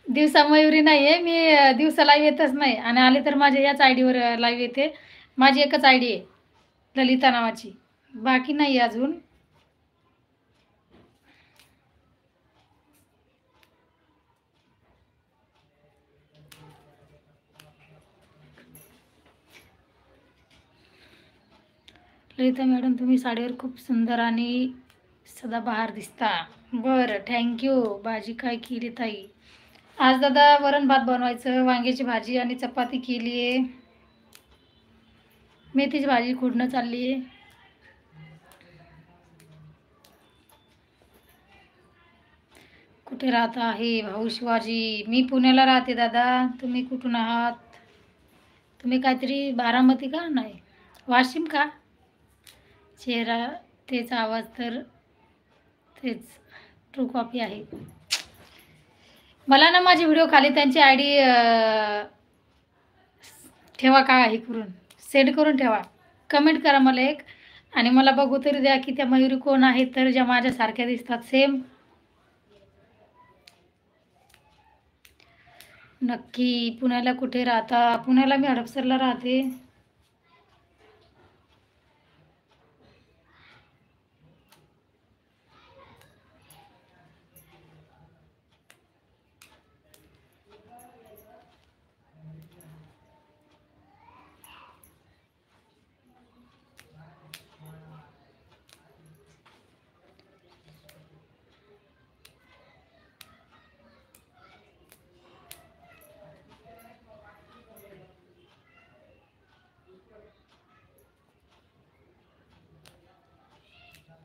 दिवसा मयुरी नाही आहे मी. दिवसा लाईव्ह येतच नाही आणि आले तर माझ्या याच आय डीवर लाईव्ह येते. माझी एकच आय डी आहे ललिता नावाची, बाकी नाही अजून. ललिता मॅडम तुम्ही साडीवर खूप सुंदर आणि सदाबहार दिसता. बरं, थँक्यू. भाजी काय केली ताई? आज दादा वरण भात बनवायचं, वांग्याची भाजी आणि चपाती केली आहे. मेथीची भाजी खोडणं चालली आहे. कुठे राहता आहे भाऊ शिवाजी? मी पुण्याला राहते दादा. तुम्ही कुठून आहात? तुम्ही काहीतरी बारामती का? नाही, वाशिम का? चेहरा तेच, आवाज तर तेच. ट्रू कॉपी आहे. मला ना माझे व्हिडिओ खाली त्यांची आय डी ठेवा, का हे करून सेंड करून ठेवा. कमेंट करा मला एक, आणि मला बघू तरी द्या की त्या मयुरी कोण आहेत तर, ज्या माझ्यासारख्या दिसतात सेम. नक्की. पुण्याला कुठे राहता? पुण्याला मी हडपसरला राहते.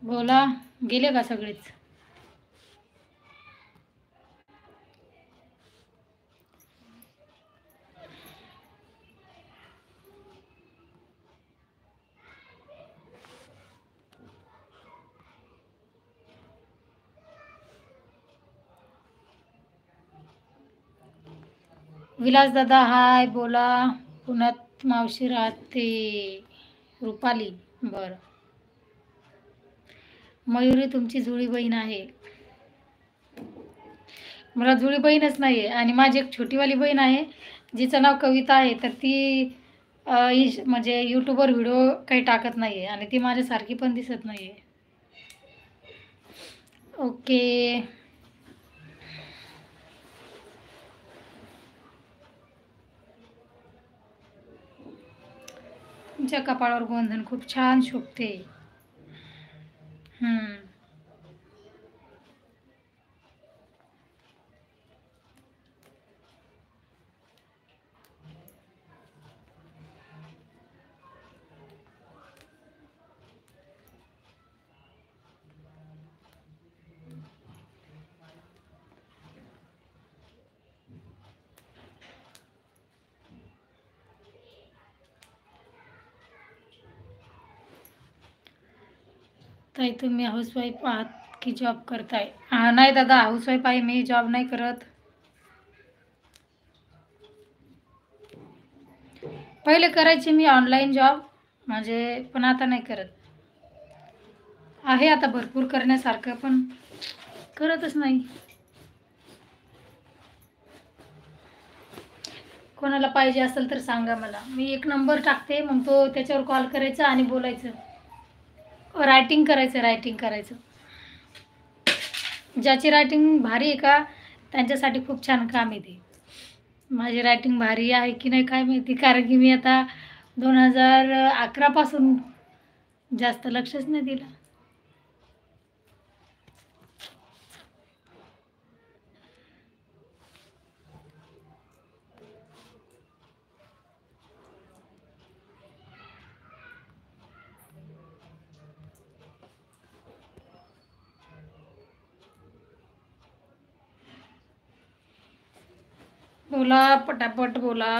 बोला, गेले का सगळेच? विलास दादा हाय, बोला. पुण्यात मावशी राहते, रुपाली. बरं. मयुरी तुमची जुळी बहीण आहे. मला जुळी बहीणच नाही आहे, आणि माझी एक छोटीवाली बहीण आहे जिचं नाव कविता आहे. तर ती म्हणजे यूट्यूबवर व्हिडिओ काही टाकत नाही आहे, आणि ती माझ्यासारखी पण दिसत नाही आहे. ओके. तुमच्या कपाळावर गोंधन खूप छान शोभते. ताई तुम्ही हाऊसवाईफ आहात की जॉब करताय? नाही दादा, हाऊसवाईफ आहे मी, जॉब नाही करत. पहिले करायचे मी ऑनलाईन जॉब, म्हणजे पण आता नाही करत. आहे आता भरपूर करण्यासारखं, पण करतच नाही. कोणाला पाहिजे असेल तर सांगा मला, मी एक नंबर टाकते, मग तो त्याच्यावर कॉल करायचा आणि बोलायचं. रायटिंग करायचं. ज्याची रायटिंग भारी आहे का त्यांच्यासाठी खूप छान काम आहे ते. माझी रायटिंग भारी आहे की नाही काय माहिती, कारण की मी आता 2011 पासून जास्त लक्षच नाही दिलं. बोला, पटापट बोला.